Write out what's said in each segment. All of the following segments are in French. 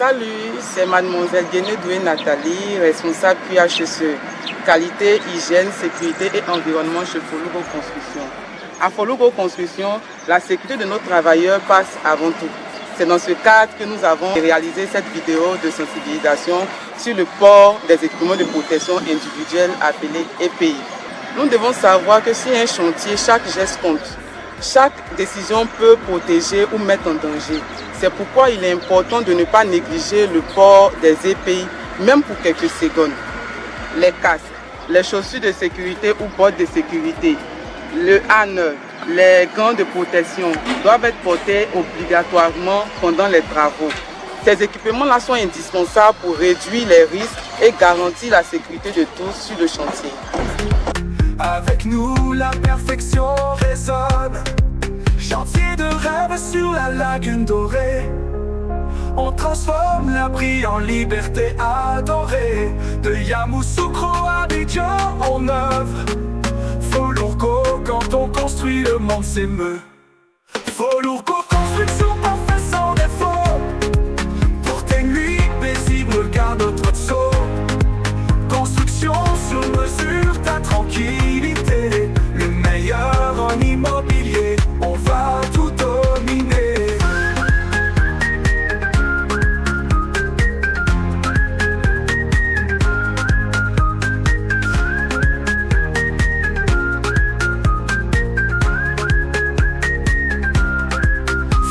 Salut, c'est mademoiselle Guéné-Doué Nathalie, responsable QHSE, qualité, hygiène, sécurité et environnement chez Folugo Construction. À Folugo Construction, la sécurité de nos travailleurs passe avant tout. C'est dans ce cadre que nous avons réalisé cette vidéo de sensibilisation sur le port des équipements de protection individuelle appelés EPI. Nous devons savoir que sur un chantier, chaque geste compte. Chaque décision peut protéger ou mettre en danger. C'est pourquoi il est important de ne pas négliger le port des EPI, même pour quelques secondes. Les casques, les chaussures de sécurité ou bottes de sécurité, le A9, les gants de protection doivent être portés obligatoirement pendant les travaux. Ces équipements-là sont indispensables pour réduire les risques et garantir la sécurité de tous sur le chantier. Avec nous, la perfection résonne. Chantier de rêve sur la lagune dorée. On transforme l'abri en liberté adorée. De Yamoussoukro à Abidjan, on œuvre. Folugo, quand on construit, le monde s'émeut. Folugo, construction parfaite sans défaut. Pour tes nuits paisibles, garde notre saut. Construction sur mesure, ta tranquillité. Le meilleur en immobilier, on va tout dominer.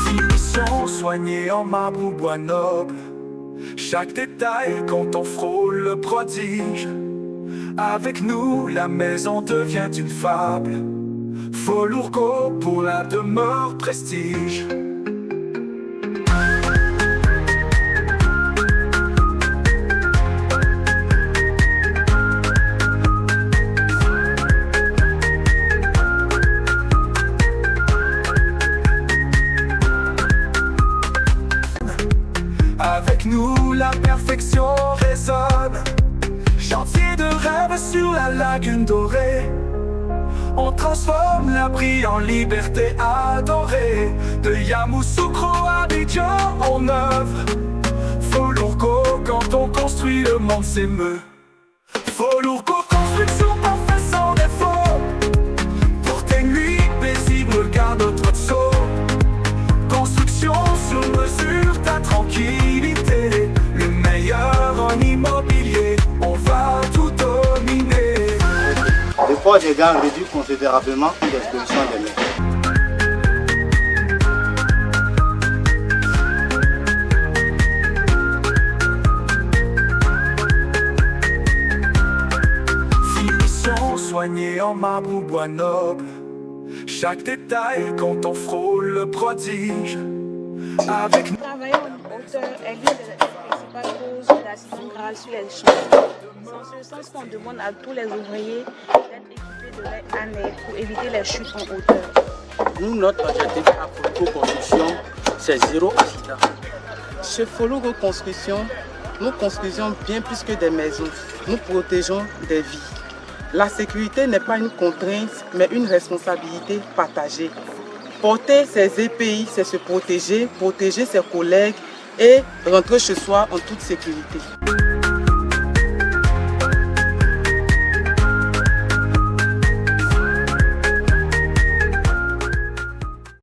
Finition soignée en marbre ou bois noble. Chaque détail quand on frôle le prodige. Avec nous, la maison devient une fable. Folugo pour la demeure prestige. Avec nous, la perfection résonne. Chantier de rêve sur la lagune dorée. On transforme l'abri en liberté adorée. De Yamoussoukro à Abidjan, on œuvre. Folugo, quand on construit, le monde s'émeut. Folugo, construction parfaite sans défaut. Pour tes nuits paisibles, garde notre saut. Construction sur mesure, ta tranquillité. Le meilleur en immobilier, on va tout dominer. Le port des gants réduit considérablement l'exposition des mains. Finition soignée en marbre ou bois noble. Chaque détail quand on frôle le prodige. Avec nous. Travailler en hauteur est l'une des principales causes d'accidents graves sur les chantiers. C'est en ce sens qu'on demande à tous les ouvriers d'être équipés de lait annexe pour éviter les chutes en hauteur. Nous, notre objectif à Folugo Construction, c'est zéro accident. Chez Folugo Construction, nous construisons bien plus que des maisons. Nous protégeons des vies. La sécurité n'est pas une contrainte, mais une responsabilité partagée. Porter ses EPI, c'est se protéger, protéger ses collègues et rentrer chez soi en toute sécurité.